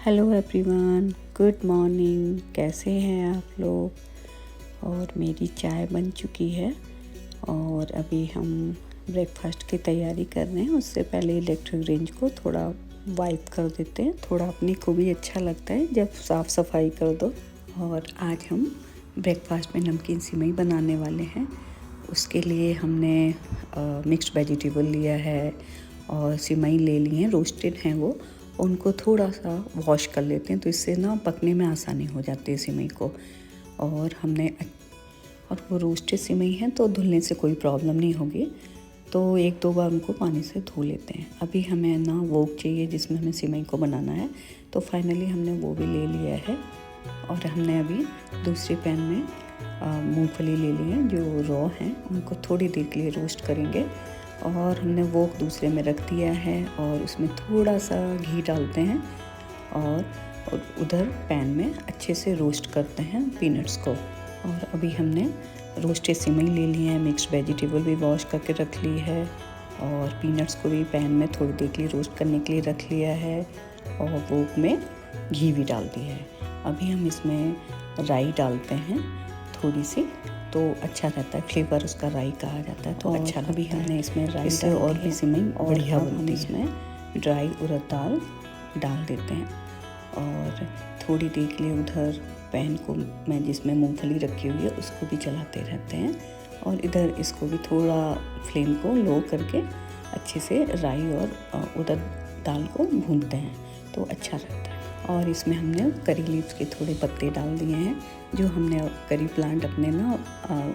Hello everyone, good morning. कैसे हैं आप लोग। और मेरी चाय बन चुकी है और अभी हम ब्रेकफास्ट की तैयारी कर रहे हैं। उससे पहले इलेक्ट्रिक रेंज को थोड़ा वाइप कर देते हैं। थोड़ा अपने को भी अच्छा लगता है जब साफ़ सफाई कर दो। और आज हम ब्रेकफास्ट में नमकीन सिवई बनाने वाले हैं। उसके लिए हमने मिक्स्ड वेजिटेबल लिया है और सिवई ले लिए हैं, रोस्टेड हैं वो। उनको थोड़ा सा वॉश कर लेते हैं तो इससे ना पकने में आसानी हो जाती है सिवई को। और वो रोस्टेड सिवई है तो धुलने से कोई प्रॉब्लम नहीं होगी। तो एक दो बार उनको पानी से धो लेते हैं। अभी हमें ना वोक चाहिए जिसमें हमें सिवई को बनाना है, तो फाइनली हमने वो भी ले लिया है। और हमने अभी दूसरी पैन में मूंगफली ले ली है जो रॉ हैं, उनको थोड़ी देर के लिए रोस्ट करेंगे। और हमने वो दूसरे में रख दिया है और उसमें थोड़ा सा घी डालते हैं और उधर पैन में अच्छे से रोस्ट करते हैं पीनट्स को। और अभी हमने रोस्टेड सिवई ले लिए हैं, मिक्स्ड वेजिटेबल भी वॉश करके रख ली है और पीनट्स को भी पैन में थोड़ी देर के लिए रोस्ट करने के लिए रख लिया है और वो में घी भी डाल दिया है। अभी हम इसमें राई डालते हैं थोड़ी सी, तो अच्छा रहता है, फ्लेवर उसका राई कहा जाता है, तो अच्छा। अभी हमने इसमें राई इससे और भी सिवई बढ़िया बनती है। इसमें ड्राई उड़द दाल डाल देते हैं और थोड़ी देर के लिए उधर पैन को मैं जिसमें मूंगफली रखी हुई है उसको भी चलाते रहते हैं और इधर इसको भी थोड़ा फ्लेम को लो करके अच्छे से राई और उड़द दाल को भूनते हैं तो अच्छा रहता है। और इसमें हमने करी लीव्स के थोड़े पत्ते डाल दिए हैं, जो हमने करी प्लांट अपने ना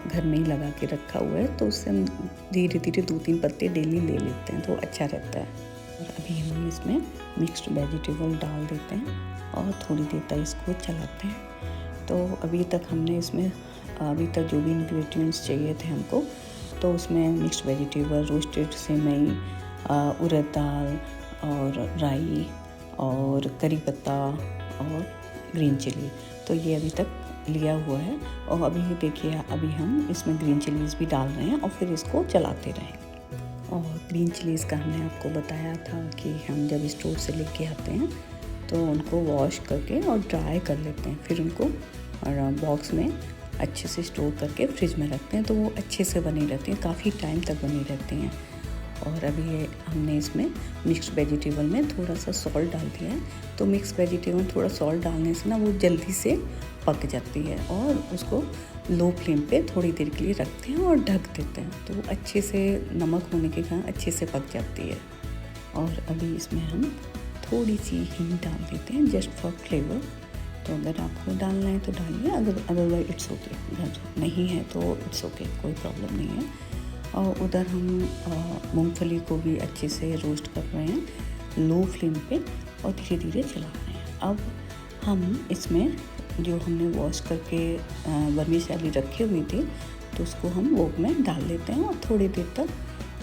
घर में ही लगा के रखा हुआ है, तो उससे हम धीरे धीरे 2-3 पत्ते डेली ले लेते हैं तो अच्छा रहता है। और अभी हम इसमें मिक्स्ड वेजिटेबल डाल देते हैं और थोड़ी देर तक इसको चलाते हैं। तो अभी तक जो भी इंग्रेडिएंट्स चाहिए थे हमको, तो उसमें मिक्स्ड वेजिटेबल, रोस्टेड सिवई, उड़द दाल और राई और करी पत्ता और ग्रीन चिली, तो ये अभी तक लिया हुआ है। और अभी देखिए, अभी हम इसमें ग्रीन चिलीज़ भी डाल रहे हैं और फिर इसको चलाते रहेंगे। और ग्रीन चिलीज़ का हमने आपको बताया था कि हम जब स्टोर से लेके आते हैं तो उनको वॉश करके और ड्राई कर लेते हैं, फिर उनको बॉक्स में अच्छे से स्टोर करके फ्रिज में रखते हैं, तो वो अच्छे से बनी रहती हैं, काफ़ी टाइम तक बनी रहती हैं। और अभी हमने इसमें मिक्स्ड वेजिटेबल में थोड़ा सा सॉल्ट डाल दिया है, तो मिक्स वेजिटेबल में थोड़ा सॉल्ट डालने से ना वो जल्दी से पक जाती है। और उसको लो फ्लेम पे थोड़ी देर के लिए रखते हैं और ढक देते हैं, तो वो अच्छे से नमक होने के कारण अच्छे से पक जाती है। और अभी इसमें हम थोड़ी सी हींग डाल देते हैं जस्ट फॉर फ्लेवर। तो अगर आपको डालना है तो डालिए, अदरवाइज इट्स ओके, नहीं है तो इट्स ओके, कोई प्रॉब्लम नहीं है। और उधर हम मूंगफली को भी अच्छे से रोस्ट कर रहे हैं लो फ्लेम पे और धीरे धीरे चला रहे हैं। अब हम इसमें जो हमने वॉश करके वर्मीसेली रखी हुई थी, तो उसको हम वो में डाल देते हैं और थोड़ी देर तक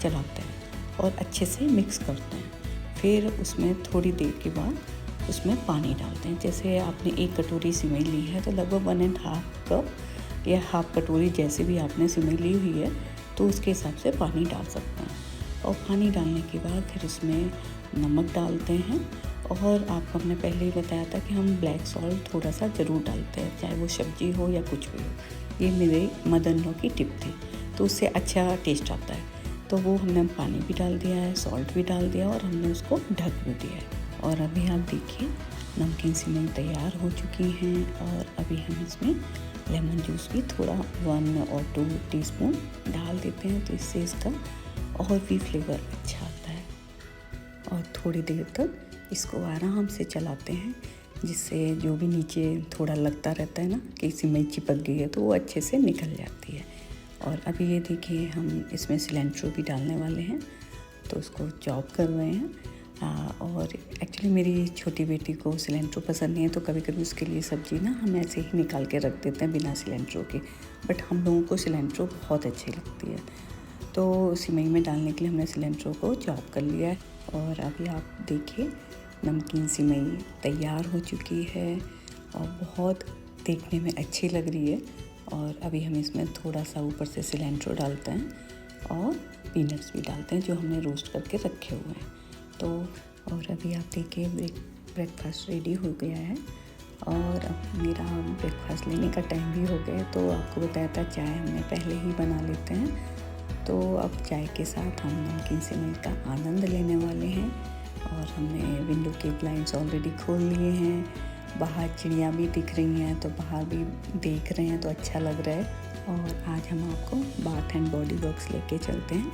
चलाते हैं और अच्छे से मिक्स करते हैं। फिर उसमें थोड़ी देर के बाद उसमें पानी डालते हैं। जैसे आपने 1 कटोरी सिवई ली है तो लगभग 1.5 कप या हाफ कटोरी जैसे भी आपने सिवई ली हुई है तो उसके हिसाब से पानी डाल सकते हैं। और पानी डालने के बाद फिर इसमें नमक डालते हैं। और आपको हमने पहले ही बताया था कि हम ब्लैक सॉल्ट थोड़ा सा ज़रूर डालते हैं, चाहे वो सब्जी हो या कुछ भी हो। ये मेरे मदर इन लॉ की टिप थी, तो उससे अच्छा टेस्ट आता है। तो वो हमने पानी भी डाल दिया है, सॉल्ट भी डाल दिया और हमने उसको ढक भी दिया है। और अभी आप देखिए नमकीन सिवई तैयार हो चुकी हैं। और अभी हम इसमें लेमन जूस भी थोड़ा 1 और 2 टीस्पून डाल देते हैं, तो इससे इसका और भी फ्लेवर अच्छा आता है। और थोड़ी देर तक इसको आराम से चलाते हैं, जिससे जो भी नीचे थोड़ा लगता रहता है ना कि सिवई चिपक गई है, तो वो अच्छे से निकल जाती है। और अभी ये देखिए, हम इसमें सिलेंट्रो भी डालने वाले हैं, तो उसको चॉप कर रहे हैं। और एक्चुअली मेरी छोटी बेटी को सिलेंट्रो पसंद नहीं है, तो कभी कभी उसके लिए सब्ज़ी ना हम ऐसे ही निकाल के रख देते हैं बिना सिलेंट्रो के, बट हम लोगों को सिलेंट्रो बहुत अच्छी लगती है। तो सिवई में डालने के लिए हमने सिलेंट्रो को चॉप कर लिया है। और अभी आप देखिए नमकीन सिवई तैयार हो चुकी है और बहुत देखने में अच्छी लग रही है। और अभी हम इसमें थोड़ा सा ऊपर से सिलेंट्रो डालते हैं और पीनट्स भी डालते हैं जो हमने रोस्ट करके रखे हुए हैं। तो और अभी आप देखिए ब्रेकफास्ट रेडी हो गया है और अब मेरा ब्रेकफास्ट लेने का टाइम भी हो गया है। तो आपको बताया था चाय हमने पहले ही बना लेते हैं। तो अब चाय के साथ हम नमकीन सेवई का आनंद लेने वाले हैं और हमने विंडो के ब्लाइंड्स ऑलरेडी खोल लिए हैं। बाहर चिड़िया भी दिख रही हैं तो बाहर भी देख रहे हैं तो अच्छा लग रहा है। और आज हम आपको बाथ एंड बॉडी वर्क्स लेके चलते हैं।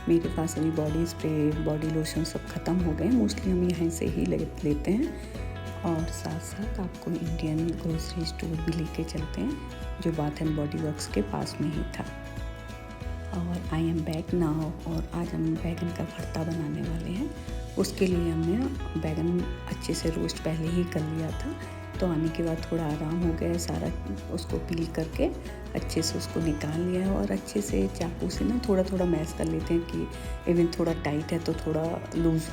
मेरे पास अभी बॉडी स्प्रे बॉडी लोशन सब ख़त्म हो गए, मोस्टली हम यहाँ से ही लेते हैं। और साथ साथ आपको इंडियन ग्रोसरी स्टोर भी लेके चलते हैं जो बाथ एंड बॉडी वर्क्स के पास में ही था। और आई एम बैक नाउ और आज हम बैगन का भरता बनाने वाले हैं। उसके लिए हमने बैगन अच्छे से रोस्ट पहले ही कर लिया था, तो आने के बाद थोड़ा आराम हो गया, सारा उसको पील करके अच्छे से उसको निकाल लिया है। और अच्छे से चाकू से ना थोड़ा थोड़ा मैश कर लेते हैं कि इवन थोड़ा टाइट है तो थोड़ा लूज़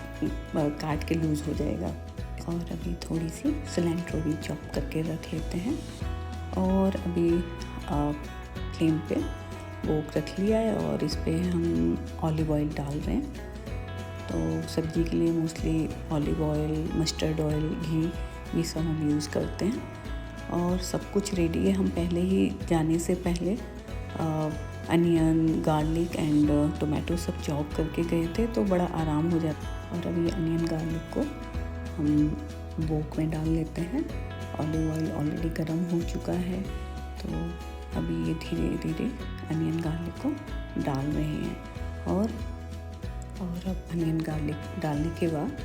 काट के लूज़ हो जाएगा। और अभी थोड़ी सी सिलेंट्रो भी चॉप करके रख लेते हैं। और अभी फ्लेम पे वोक रख लिया है और इस पर हम ऑलिव ऑयल डाल रहे हैं। तो सब्ज़ी के लिए mostly olive oil, mustard oil, घी ये सब हम यूज़ करते हैं। और सब कुछ रेडी है। हम पहले ही जाने से पहले अनियन, गार्लिक एंड टोमेटो सब चॉप करके गए थे तो बड़ा आराम हो जाता। और अभी अनियन गार्लिक को हम वोक में डाल लेते हैं। ऑलिव ऑयल ऑलरेडी गर्म हो चुका है तो अभी ये धीरे धीरे अनियन गार्लिक को डाल रहे हैं। और अब अनियन गार्लिक डालने के बाद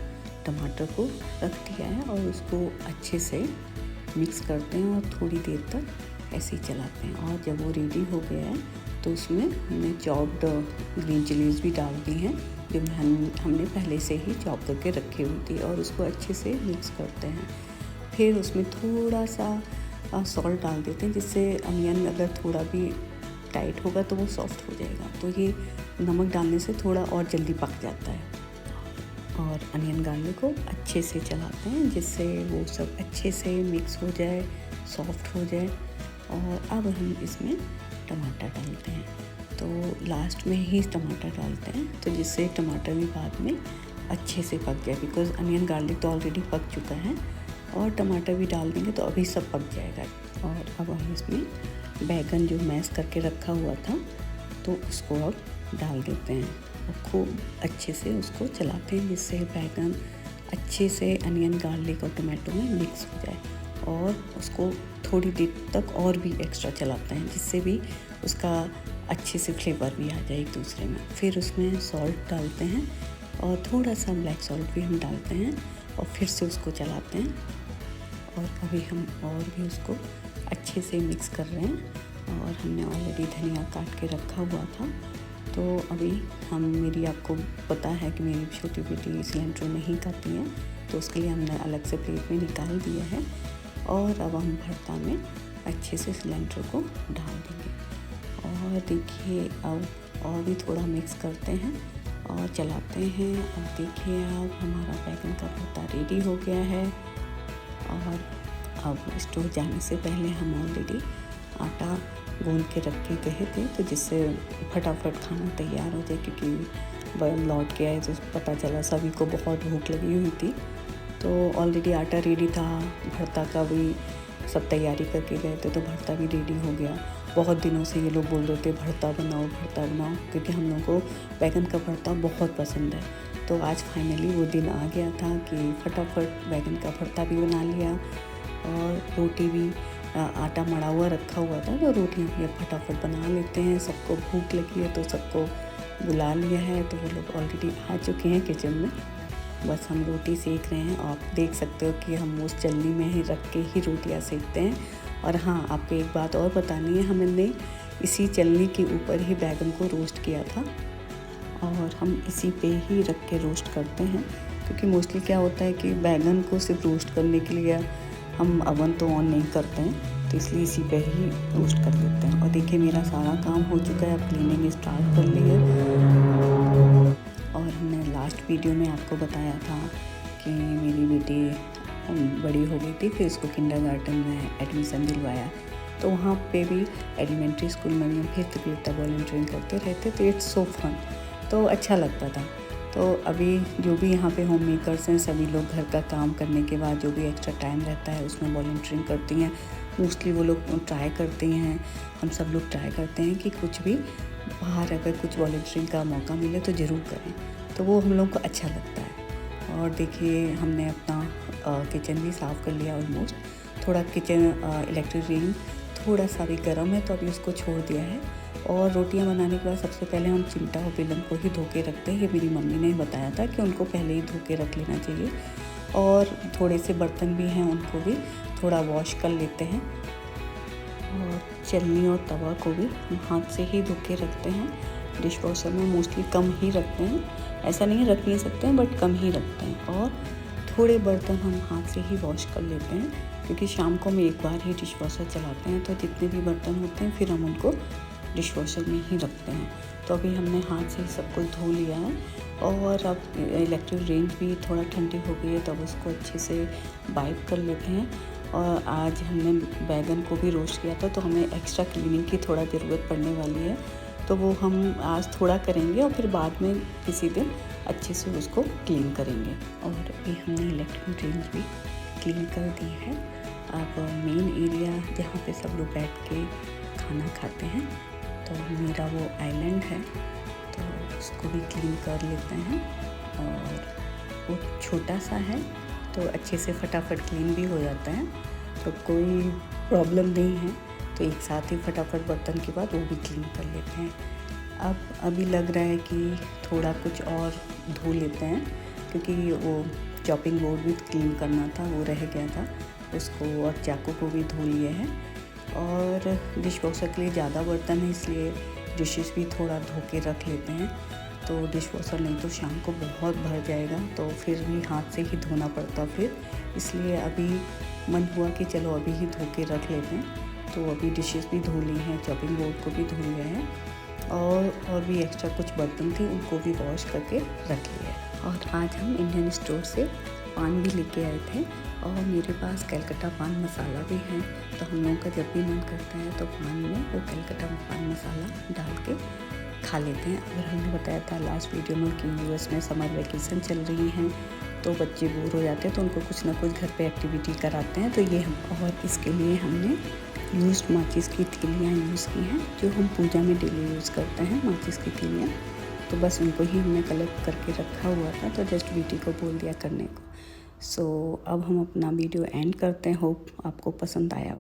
टमाटर को रख दिया है और उसको अच्छे से मिक्स करते हैं और थोड़ी देर तक ऐसे ही चलाते हैं। और जब वो रेडी हो गया है तो उसमें हमने चॉप्ड ग्रीन चिलीज़ भी डाल दी हैं जो हमने पहले से ही चॉप करके रखी हुई थी। और उसको अच्छे से मिक्स करते हैं। फिर उसमें थोड़ा सा सॉल्ट डाल देते हैं जिससे अनियन अगर थोड़ा भी टाइट होगा तो वो सॉफ्ट हो जाएगा। तो ये नमक डालने से थोड़ा और जल्दी पक जाता है। और अनियन गार्लिक को अच्छे से चलाते हैं जिससे वो सब अच्छे से मिक्स हो जाए, सॉफ्ट हो जाए। और अब हम इसमें टमाटर डालते हैं। तो लास्ट में ही टमाटर डालते हैं तो जिससे टमाटर भी बाद में अच्छे से पक जाए, बिकॉज़ अनियन गार्लिक तो ऑलरेडी पक चुका है और टमाटर भी डाल देंगे तो अभी सब पक जाएगा। और अब हम इसमें बैगन जो मैश करके रखा हुआ था तो उसको अब डाल देते हैं और खूब अच्छे से उसको चलाते हैं जिससे बैगन अच्छे से अनियन गार्लिक और टमाटो में मिक्स हो जाए। और उसको थोड़ी देर तक और भी एक्स्ट्रा चलाते हैं जिससे भी उसका अच्छे से फ्लेवर भी आ जाए एक दूसरे में। फिर उसमें सॉल्ट डालते हैं और थोड़ा सा ब्लैक सॉल्ट भी हम डालते हैं और फिर से उसको चलाते हैं। और अभी हम और भी उसको अच्छे से मिक्स कर रहे हैं। और हमने ऑलरेडी धनिया काट के रखा हुआ था तो अभी आपको पता है कि मेरी छोटी बेटी सिलेंट्रो नहीं खाती है तो उसके लिए हमने अलग से प्लेट में निकाल दिया है। और अब हम भरता में अच्छे से सिलेंट्रो को डाल देंगे। और देखिए अब और भी थोड़ा मिक्स करते हैं और चलाते हैं। अब देखिए अब हमारा बैगन का भरता रेडी हो गया है। और अब स्टोर जाने से पहले हम ऑलरेडी आटा गूंद के रख के गए थे तो जिससे फटाफट खाना तैयार हो जाए, क्योंकि लौट के आए तो पता चला सभी को बहुत भूख लगी हुई थी। तो ऑलरेडी आटा रेडी था, भरता का भी सब तैयारी करके गए थे तो भरता भी रेडी हो गया। बहुत दिनों से ये लोग बोल रहे थे भरता बनाओ, क्योंकि हम लोगों को बैगन का भरता बहुत पसंद है। तो आज फाइनली वो दिन आ गया था कि फटाफट बैगन का भरता भी बना लिया और रोटी भी आटा मड़ा हुआ रखा हुआ था तो रोटियाँ भी अब फटाफट बना लेते हैं। सबको भूख लगी है तो सबको बुला लिया है तो वो लोग ऑलरेडी आ चुके हैं किचन में। बस हम रोटी सेक रहे हैं। आप देख सकते हो कि हम उस चलनी में ही रख के ही रोटियाँ सेकते हैं। और हाँ, आपको एक बात और बतानी है, हमने इसी चलनी के ऊपर ही बैगन को रोस्ट किया था और हम इसी पे ही रख के रोस्ट करते हैं। क्योंकि मोस्टली क्या होता है कि बैगन को सिर्फ रोस्ट करने के लिए हम अवन तो ऑन नहीं करते हैं तो इसलिए इसी पे ही रोस्ट कर देते हैं। और देखिए मेरा सारा काम हो चुका है, अब क्लीनिंग स्टार्ट कर ली है। और हमने लास्ट वीडियो में आपको बताया था कि मेरी बेटी बड़ी हो गई थी, फिर इसको किंडरगार्टन में एडमिशन दिलवाया तो वहाँ पे भी एलिमेंट्री स्कूल में भी हम फिरते फिरते वॉलंटियरिंग करते रहते तो इट्स सो फन, तो अच्छा लगता था। तो अभी जो भी यहाँ पे होम मेकर्स हैं सभी लोग घर का काम करने के बाद जो भी एक्स्ट्रा टाइम रहता है उसमें वॉलंटियरिंग करती हैं। मोस्टली वो लोग ट्राई करती हैं, हम सब लोग ट्राई करते हैं कि कुछ भी बाहर अगर कुछ वॉलंटियरिंग का मौका मिले तो ज़रूर करें, तो वो हम लोग को अच्छा लगता है। और देखिए हमने अपना किचन भी साफ़ कर लिया ऑलमोस्ट। थोड़ा किचन इलेक्ट्रिक रिंग थोड़ा सा भी गर्म है तो अभी उसको छोड़ दिया है। और रोटियां बनाने के बाद सबसे पहले हम चिमटा और बेलन को ही धो के रखते हैं। ये मेरी मम्मी ने बताया था कि उनको पहले ही धो के रख लेना चाहिए। और थोड़े से बर्तन भी हैं उनको भी थोड़ा वॉश कर लेते हैं। और चलनी और तवा को भी हम हाथ से ही धो के रखते हैं। डिश वॉशर में मोस्टली कम ही रखते हैं, ऐसा नहीं है रख नहीं सकते हैं बट कम ही रखते हैं। और थोड़े बर्तन हम हाथ से ही वॉश कर लेते हैं क्योंकि शाम को हम एक बार ही डिश वॉशर चलाते हैं, तो जितने भी बर्तन होते हैं फिर हम उनको डिश वॉशर में ही रखते हैं। तो अभी हमने हाथ से ही सब कुछ धो लिया है। और अब इलेक्ट्रिक रेंज भी थोड़ा ठंडी हो गई है तो अब उसको अच्छे से वाइप कर लेते हैं। और आज हमने बैगन को भी रोस्ट किया था तो हमें एक्स्ट्रा क्लीनिंग की थोड़ा ज़रूरत पड़ने वाली है, तो वो हम आज थोड़ा करेंगे और फिर बाद में किसी दिन अच्छे से उसको क्लीन करेंगे। और अभी हमने इलेक्ट्रिक रेंज भी क्लीन कर दी है। अब मेन एरिया जहाँ पे सब लोग बैठ के खाना खाते हैं, तो मेरा वो आइलैंड है तो उसको भी क्लीन कर लेते हैं। और वो छोटा सा है तो अच्छे से फटाफट क्लीन भी हो जाता है, तो कोई प्रॉब्लम नहीं है। तो एक साथ ही फटाफट बर्तन के बाद वो भी क्लीन कर लेते हैं। अब अभी लग रहा है कि थोड़ा कुछ और धो लेते हैं क्योंकि वो चॉपिंग बोर्ड भी क्लीन करना था, वो रह गया था उसको, और चाकू को भी धो लिए हैं। और डिश वॉशर के लिए ज़्यादा बर्तन है इसलिए डिशेस भी थोड़ा धो के रख लेते हैं। तो डिश वॉशर नहीं तो शाम को बहुत भर जाएगा, तो फिर भी हाथ से ही धोना पड़ता फिर, इसलिए अभी मन हुआ कि चलो अभी ही धो के रख लेते हैं। तो अभी डिशेस भी धो ली हैं, चॉपिंग बोर्ड को भी धो लिया है। और भी एक्स्ट्रा कुछ बर्तन थे उनको भी वॉश करके रख लिया है। और आज हम इंडियन स्टोर से पान भी लेके आए थे और मेरे पास कलकत्ता पान मसाला भी है, तो हम लोगों का जब भी मन करता है तो पान में वो कलकत्ता पान मसाला डाल के खा लेते हैं। अगर हमने बताया था लास्ट वीडियो में कि यूएस में समर वेकेशन चल रही हैं तो बच्चे बोर हो जाते हैं तो उनको कुछ ना कुछ घर पे एक्टिविटी कराते हैं, तो ये हम, और इसके लिए हमने यूज्ड माचिस की तीलियाँ यूज़ की हैं जो हम पूजा में डेली यूज़ करते हैं, माचिस की तीलियाँ। तो बस उनको ही हमने कलेक्ट करके रखा हुआ था, तो जस्ट बेटी को बोल दिया करने को। सो अब हम अपना वीडियो एंड करते हैं। होप आपको पसंद आया।